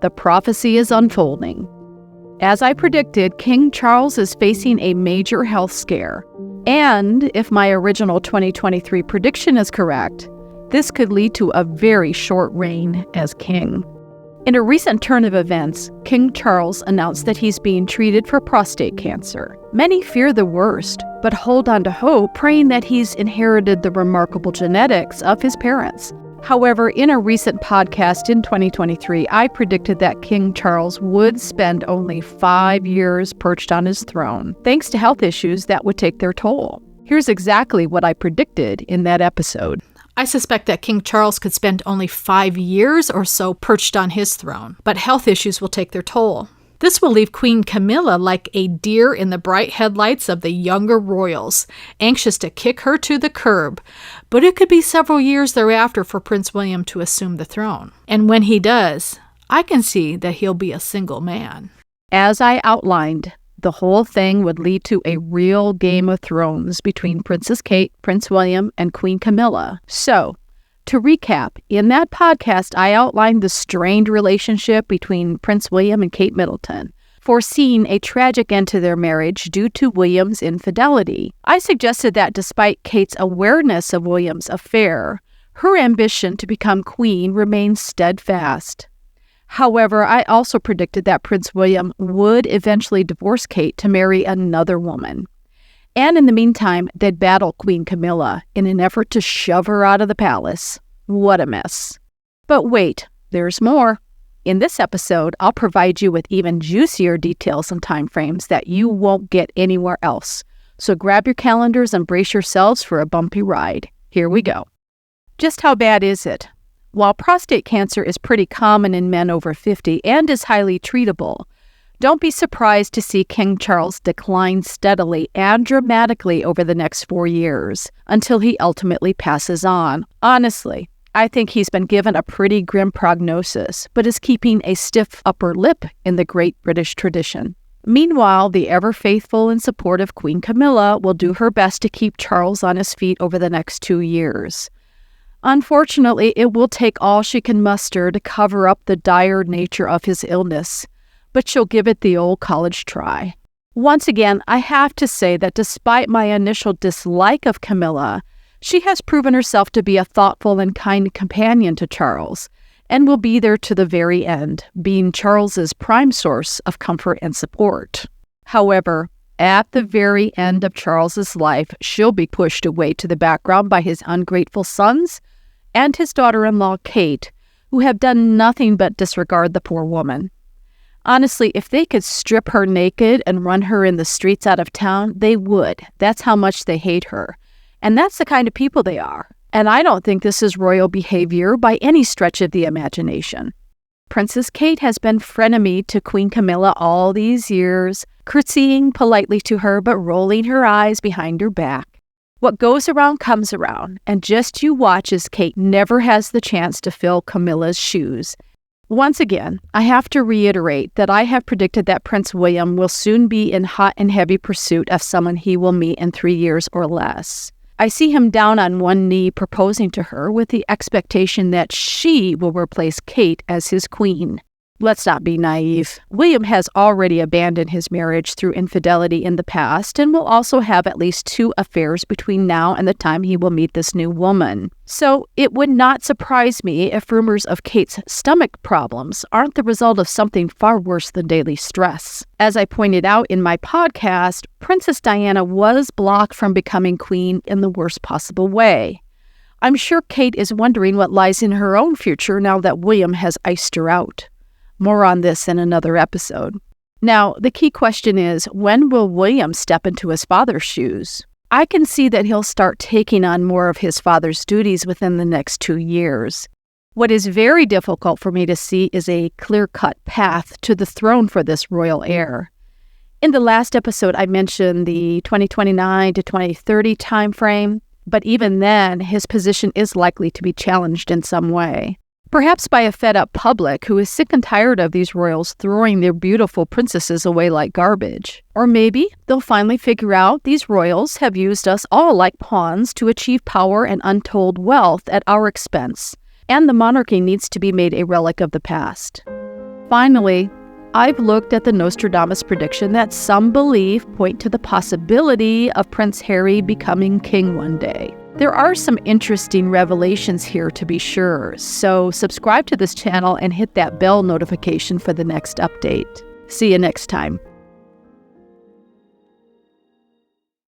The prophecy is unfolding. As I predicted, King Charles is facing a major health scare. And if my original 2023 prediction is correct, this could lead to a very short reign as king. In a recent turn of events, King Charles announced that he's being treated for prostate cancer. Many fear the worst, but hold on to hope, praying that he's inherited the remarkable genetics of his parents. However, in a recent podcast in 2023, I predicted that King Charles would spend only 5 years perched on his throne, thanks to health issues that would take their toll. Here's exactly what I predicted in that episode. I suspect that King Charles could spend only 5 years or so perched on his throne, but health issues will take their toll. This will leave Queen Camilla like a deer in the bright headlights of the younger royals, anxious to kick her to the curb. But it could be several years thereafter for Prince William to assume the throne. And when he does, I can see that he'll be a single man. As I outlined, the whole thing would lead to a real Game of Thrones between Princess Kate, Prince William, and Queen Camilla. So, to recap, in that podcast, I outlined the strained relationship between Prince William and Kate Middleton, foreseeing a tragic end to their marriage due to William's infidelity. I suggested that despite Kate's awareness of William's affair, her ambition to become queen remains steadfast. However, I also predicted that Prince William would eventually divorce Kate to marry another woman. And in the meantime, they'd battle Queen Camilla in an effort to shove her out of the palace. What a mess. But wait, there's more. In this episode, I'll provide you with even juicier details and timeframes that you won't get anywhere else. So grab your calendars and brace yourselves for a bumpy ride. Here we go. Just how bad is it? While prostate cancer is pretty common in men over 50 and is highly treatable, don't be surprised to see King Charles decline steadily and dramatically over the next 4 years until he ultimately passes on. Honestly, I think he's been given a pretty grim prognosis, but is keeping a stiff upper lip in the great British tradition. Meanwhile, the ever-faithful and supportive Queen Camilla will do her best to keep Charles on his feet over the next 2 years. Unfortunately, it will take all she can muster to cover up the dire nature of his illness, but she'll give it the old college try. Once again, I have to say that despite my initial dislike of Camilla, she has proven herself to be a thoughtful and kind companion to Charles, and will be there to the very end, being Charles's prime source of comfort and support. However, at the very end of Charles's life, she'll be pushed away to the background by his ungrateful sons and his daughter-in-law Kate, who have done nothing but disregard the poor woman. Honestly, if they could strip her naked and run her in the streets out of town, they would. That's how much they hate her. And that's the kind of people they are. And I don't think this is royal behavior by any stretch of the imagination. Princess Kate has been frenemy to Queen Camilla all these years, curtsying politely to her but rolling her eyes behind her back. What goes around comes around, and just you watch as Kate never has the chance to fill Camilla's shoes. Once again, I have to reiterate that I have predicted that Prince William will soon be in hot and heavy pursuit of someone he will meet in 3 years or less. I see him down on one knee proposing to her with the expectation that she will replace Kate as his queen. Let's not be naive. William has already abandoned his marriage through infidelity in the past and will also have at least 2 affairs between now and the time he will meet this new woman. So it would not surprise me if rumors of Kate's stomach problems aren't the result of something far worse than daily stress. As I pointed out in my podcast, Princess Diana was blocked from becoming queen in the worst possible way. I'm sure Kate is wondering what lies in her own future now that William has iced her out. More on this in another episode. Now, the key question is, when will William step into his father's shoes? I can see that he'll start taking on more of his father's duties within the next 2 years. What is very difficult for me to see is a clear-cut path to the throne for this royal heir. In the last episode, I mentioned the 2029 to 2030 timeframe, but even then, his position is likely to be challenged in some way. Perhaps by a fed-up public who is sick and tired of these royals throwing their beautiful princesses away like garbage. Or maybe they'll finally figure out these royals have used us all like pawns to achieve power and untold wealth at our expense, and the monarchy needs to be made a relic of the past. Finally, I've looked at the Nostradamus prediction that some believe point to the possibility of Prince Harry becoming king one day. There are some interesting revelations here to be sure, so subscribe to this channel and hit that bell notification for the next update. See you next time.